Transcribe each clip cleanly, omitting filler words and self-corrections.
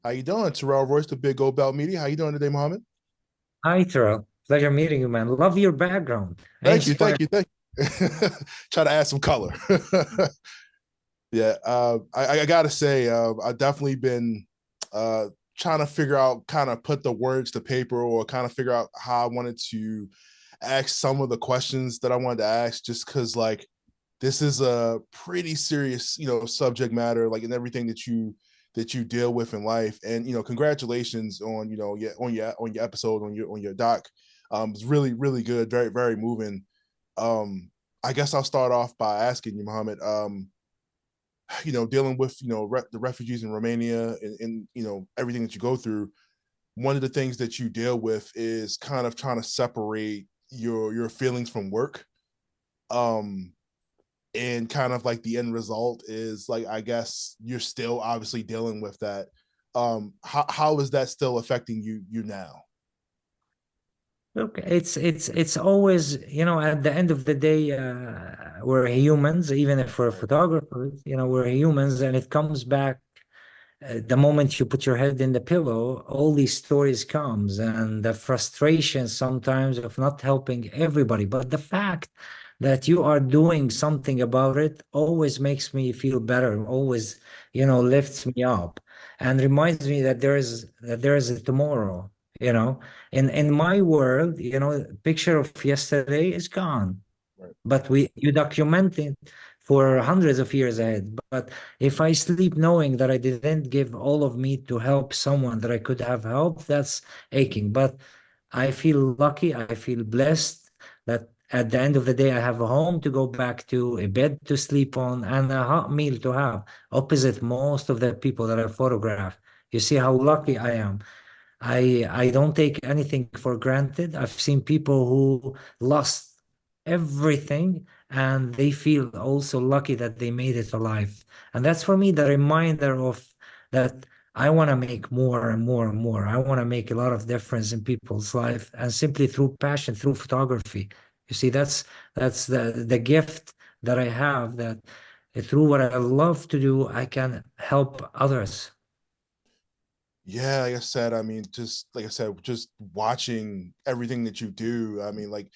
How you doing? Terrell Royce, the Big Gold Belt Media. How you doing today, Muhammad? Hi, Terrell. Pleasure meeting you, man. Love your background. I Thank you, inspire. thank you, thank you. Try to add some color. Yeah, I gotta say, I definitely been uh, trying to figure out, kind of put the words to paper, or kind of figure out how I wanted to ask some of the questions that I wanted to ask, just because like this is a pretty serious, subject matter, like in everything that you deal with in life. And congratulations on your episode on your doc. It's really really good, very very moving. Um, I guess I'll start off by asking you, Muhammad. Dealing with the refugees in Romania and everything that you go through. One of the things that you deal with is kind of trying to separate your feelings from work. Um, and kind of like the end result is like, I guess you're still obviously dealing with that. How is that still affecting you now? Look, it's always, at the end of the day, we're humans, even if we're Right. photographers, we're humans, and it comes back the moment you put your head in the pillow, all these stories comes and the frustration sometimes of not helping everybody. But the fact that you are doing something about it always makes me feel better, always, lifts me up and reminds me that there is a tomorrow, you know. In my world, picture of yesterday is gone, Right. but you document it for hundreds of years ahead. But if I sleep knowing that I didn't give all of me to help someone that I could have helped, that's aching. But I feel lucky, I feel blessed that at the end of the day, I have a home to go back to, a bed to sleep on, and a hot meal to have, opposite most of the people that I photograph. You see how lucky I am. I don't take anything for granted. I've seen people who lost everything and they feel also lucky that they made it alive. And that's for me the reminder of that I want to make more and more and more. I want to make a lot of difference in people's life and simply through passion, through photography. You see, that's the gift that I have, that through what I love to do, I can help others. Yeah, like I said, I mean, just like I said, just watching everything that you do. I mean, like,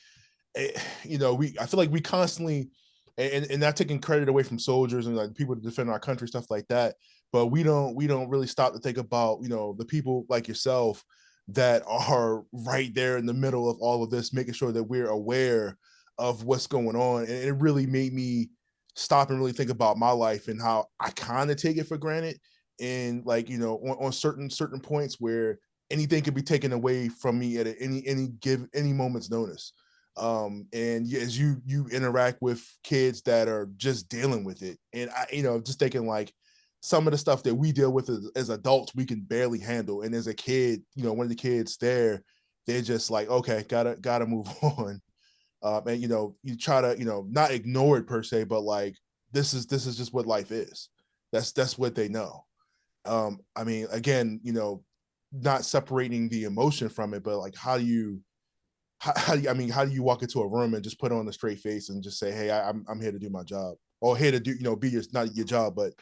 I feel like we constantly, and not taking credit away from soldiers and like people to defend our country, stuff like that. But we don't really stop to think about the people like yourself that are right there in the middle of all of this, making sure that we're aware of what's going on. And it really made me stop and really think about my life and how I kind of take it for granted. And like on certain points where anything could be taken away from me at any moment's notice. And as you interact with kids that are just dealing with it, and I just thinking like some of the stuff that we deal with as adults we can barely handle, and as a kid, one of the kids there, they're just like, okay, gotta move on. And you try to not ignore it per se, but like this is just what life is. That's what they know. I mean, again, not separating the emotion from it, but like how do you, I mean, how do you walk into a room and just put on a straight face and just say, "Hey, I'm here to do my job," or here to do, be your, not your job, but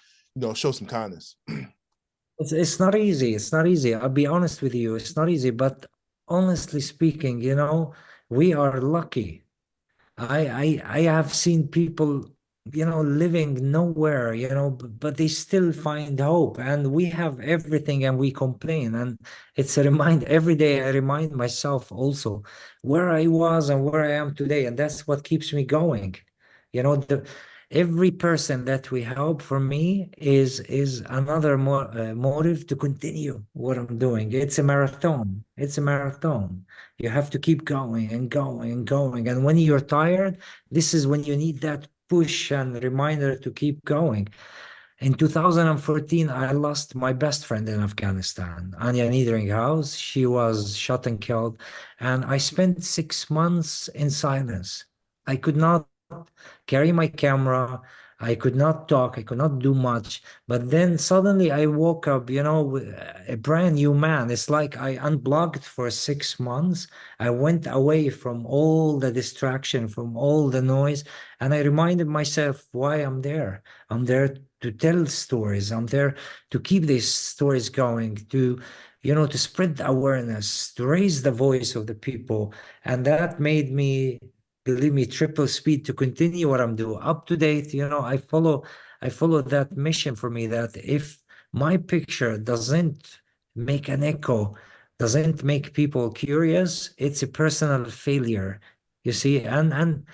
show some kindness. It's not easy. It's not easy. I'll be honest with you. It's not easy. But honestly speaking, we are lucky. I have seen people, living nowhere, but they still find hope. And we have everything and we complain. And it's a remind every day I remind myself also where I was and where I am today. And that's what keeps me going. Every person that we help for me is another motive to continue what I'm doing. It's a marathon. It's a marathon. You have to keep going and going and going. And when you're tired, this is when you need that push and reminder to keep going. In 2014, I lost my best friend in Afghanistan, Anya Niederinghaus. She was shot and killed. And I spent 6 months in silence. I could not carry my camera. I could not talk. I could not do much. But then suddenly I woke up, with a brand new man. It's like I unplugged for 6 months. I went away from all the distraction, from all the noise, and I reminded myself why I'm there. I'm there to tell stories. I'm there to keep these stories going, to, you know, to spread the awareness, to raise the voice of the people. And that made me, believe me, triple speed to continue what I'm doing. Up to date, you know, I follow that mission for me, that if my picture doesn't make an echo, doesn't make people curious, it's a personal failure. You see, and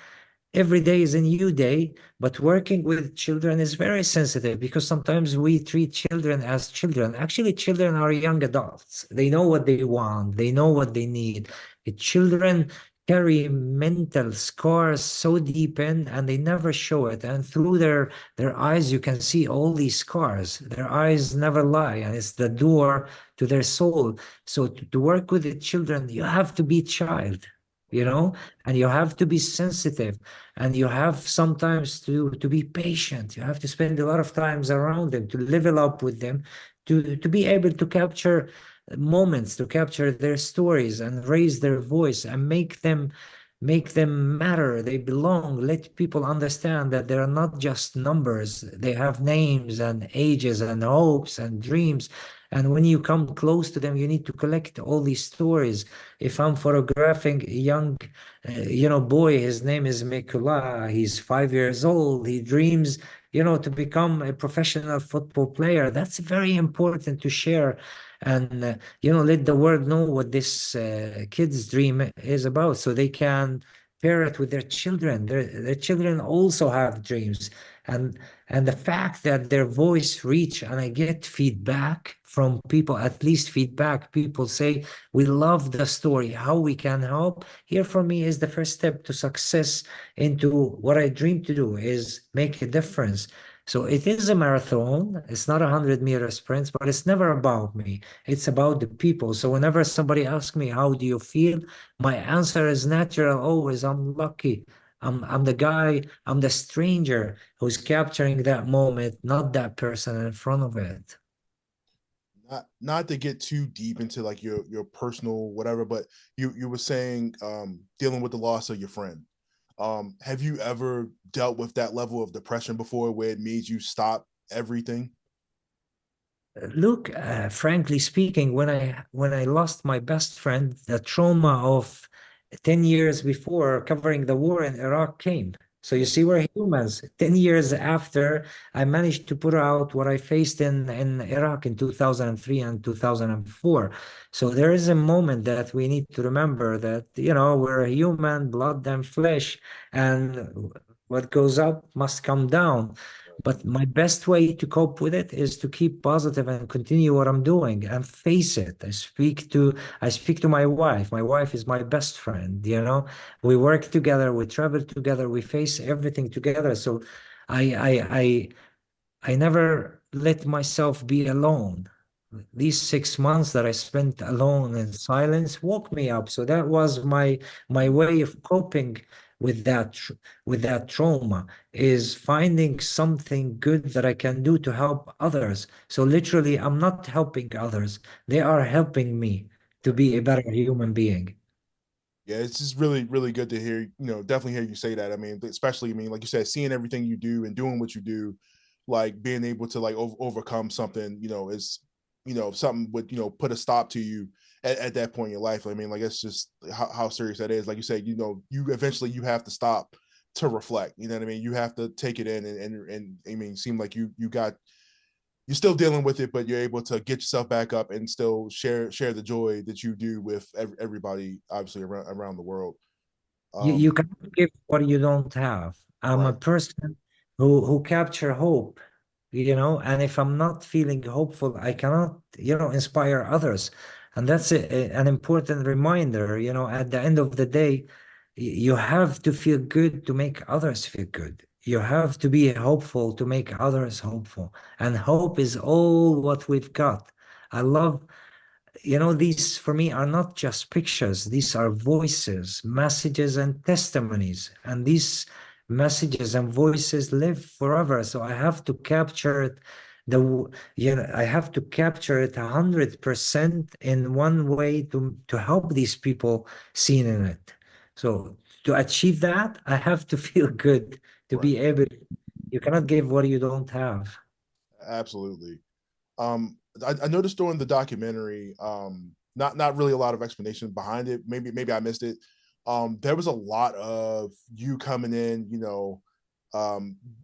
every day is a new day, but working with children is very sensitive because sometimes we treat children as children. Actually, children are young adults. They know what they want, they know what they need. The children carry mental scars so deep in, and they never show it. And through their eyes, you can see all these scars. Their eyes never lie, and it's the door to their soul. So to work with the children, you have to be child, you know, and you have to be sensitive, and you have sometimes to be patient. You have to spend a lot of times around them, to level up with them, to be able to capture moments, to capture their stories and raise their voice and make them matter. They belong. Let people understand that they are not just numbers. They have names and ages and hopes and dreams. And when you come close to them, you need to collect all these stories. If I'm photographing a young, you know, boy, his name is Mikula, he's 5 years old, he dreams, you know, to become a professional football player. That's very important to share, and you know, let the world know what this kid's dream is about, so they can pair it with their children. Their children also have dreams, and the fact that their voice reach, and I get feedback from people, at least feedback, people say, we love the story, how we can help here, for me is the first step to success, into what I dream to do, is make a difference. So it is a marathon. It's not 100-meter sprints, but it's never about me. It's about the people. So whenever somebody asks me, how do you feel? My answer is natural always. I'm lucky. I'm the guy, I'm the stranger who's capturing that moment, not that person in front of it. Not to get too deep into like your personal whatever, but you were saying dealing with the loss of your friend. Have you ever dealt with that level of depression before where it made you stop everything? Look, frankly speaking, when I lost my best friend, the trauma of 10 years before covering the war in Iraq came. So you Yeah. see, we're humans. 10 years after, I managed to put out what I faced in Iraq in 2003 and 2004. So there is a moment that we need to remember that, you know, we're human, blood and flesh, and what goes up must come down. But my best way to cope with it is to keep positive and continue what I'm doing and face it. I speak to my wife. My wife is my best friend, you know. We work together, we travel together, we face everything together. So I I I I never let myself be alone. These 6 months that I spent alone in silence woke me up. So that was my way of coping with that trauma, is finding something good that I can do to help others. So literally, I'm not helping others. They are helping me to Right. be a better human being. Yeah, it's just really, really good to hear, definitely hear you say that. I mean, especially, I mean, like you said, seeing everything you do and doing what you do, like being able to like overcome something, is, something would, put a stop to you at that point in your life. I mean, like, it's just how serious that is. Like you said, you eventually you have to stop to reflect, you know what I mean? You have to take it in and I mean, seem like you're still dealing with it, but you're able to get yourself back up and still share the joy that you do with everybody, obviously around the world. You Um, cannot give what you don't have. I'm a right, person who capture hope, you know, and if I'm not feeling hopeful, I cannot, you know, inspire others. And that's an important reminder, you know, at the end of the day, you have to feel good to make others feel good. You have to be hopeful to make others hopeful. And hope is all what we've got. I love, you know, these for me are not just pictures, these are voices, messages, and testimonies. And these messages and voices live forever. So I have to capture it. You know, I have to capture it 100% in one way to help these people seen in it. So to achieve that, I have to feel good to right. be able, you cannot give what you don't have. Absolutely. I noticed during the documentary, not really a lot of explanation behind it. Maybe I missed it. There was a lot of you coming in,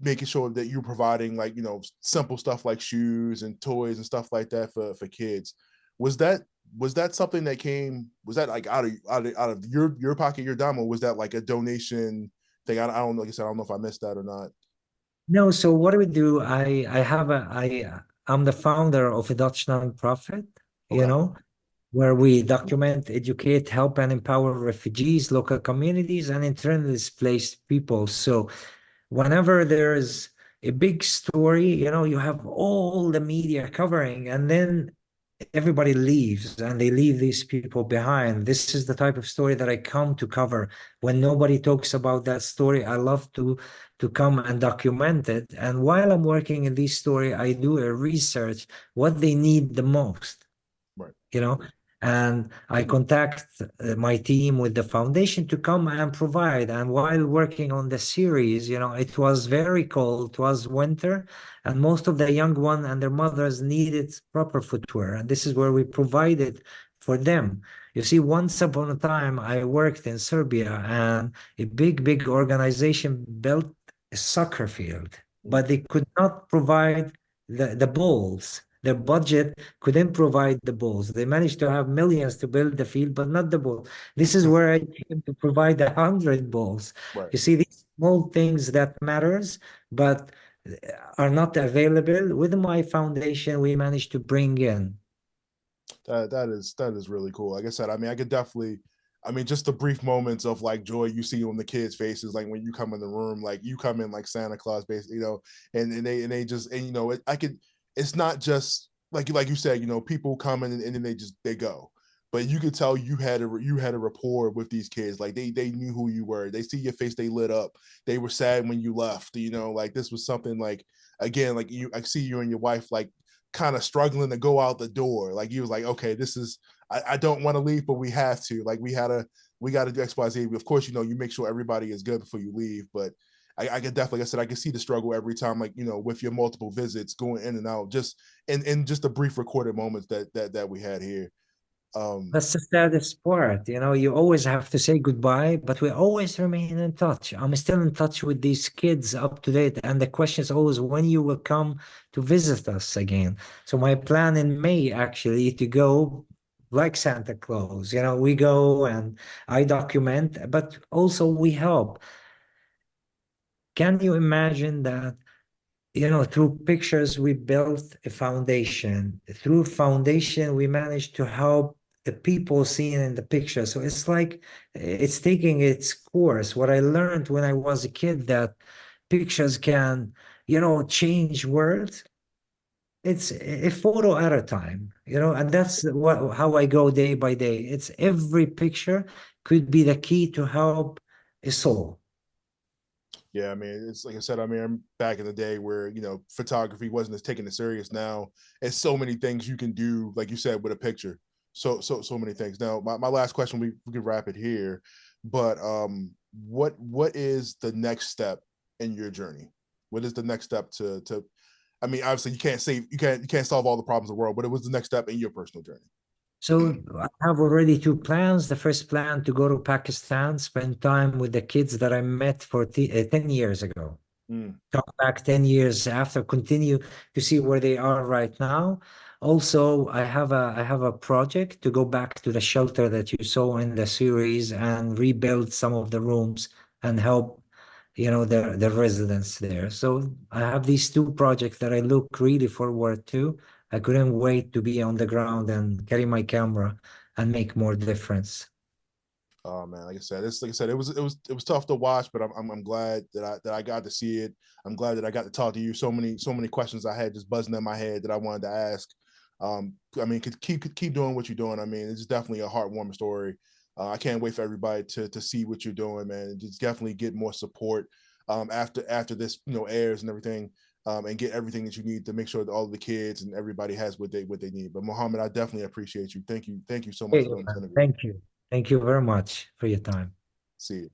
making sure that you're providing like simple stuff like shoes and toys and stuff like that for kids. Was that was that something that came? Was that like out of your pocket, your dime, or was that like a donation thing? I don't know. Like I said, I don't know if I missed that or not. No, so what do we do? I'm the founder of a Dutch nonprofit, you Okay. know, where we document, educate, help, and empower refugees, local communities, and internally displaced people. So whenever there's a big story, you have all the media covering, and then everybody leaves and they leave these people behind. This is the type of story that I come to cover. When nobody talks about that story, I love to come and document it. And while I'm working in this story, I do a research what they need the most, Right. you know and I contact my team with the foundation to come and provide. And while working on the series, it was very cold, it was winter, and most of the young one and their mothers needed proper footwear, and this is where we provided for them. You see, once upon a time I worked in Serbia, and a big organization built a soccer field, but they could not provide the balls. Their budget couldn't provide the balls. They managed to have millions to build the field, but not the ball. This is where I came to provide 100 balls. Right. You see, these small things that matters, but are not available. With my foundation, we managed to bring in. That is really cool. Like I said, I mean, I could definitely, I mean, just the brief moments of like joy you see on the kids' faces, like when you come in the room, like you come in like Santa Claus, basically, and they just and I could. It's not just like you said, people come in and then they go, but you could tell you had a rapport with these kids. Like they knew who you were. They see your face, they lit up. They were sad when you left. Like this was something like again, like I see you and your wife like kind of struggling to go out the door. Like he was like, okay, this is I don't want to leave, but we have to. Like we got to do XYZ. Of course, you make sure everybody is good before you leave. But I can definitely, like I said, I can see the struggle every time, like with your multiple visits going in and out, just in just the brief recorded moments that we had here. Um, That's the saddest part. You always have to say goodbye, but we always remain in touch. I'm still in touch with these kids up to date. And the question is always when you will come to visit us again. So my plan in May actually to go like Santa Claus. We go and I document, but also we help. Can you imagine that? Through pictures, we built a foundation. Through foundation, we managed to help the people seen in the picture. So it's like it's taking its course. What I learned when I was a kid that pictures can, change words. It's a photo at a time, and that's how I go day by day. It's every picture could be the key to help a soul. yeah, I mean, it's like I said, I mean, I'm back in the day where, photography wasn't as taken as serious. Now it's so many things you can do, like you said, with a picture. So many things. Now, my last question, we can wrap it here, but what is the next step in your journey? What is the next step to I mean, obviously you can't solve all the problems of the world, but it was the next step in your personal journey. So I have already two plans. The first plan to go to Pakistan, spend time with the kids that I met 10 years ago. Mm. Talk back 10 years after, continue to see where they are right now. Also, I have a project to go back to the shelter that you saw in the series and rebuild some of the rooms and help, the residents there. So I have these two projects that I look really forward to. I couldn't wait to be on the ground and carry my camera and make more difference. Oh man, like I said, it's like I said, it was tough to watch, but I'm glad that I got to see it. I'm glad that I got to talk to you. So many questions I had just buzzing in my head that I wanted to ask. I mean, keep doing what you're doing. I mean, it's definitely a heartwarming story. I can't wait for everybody to see what you're doing, man. Just definitely get more support after this airs and everything, and get everything that you need to make sure that all of the kids and everybody has what they need. But Muhammad, I definitely appreciate you. Thank you so much Hey, for doing this interview. thank you. Thank you very much for your time. See you.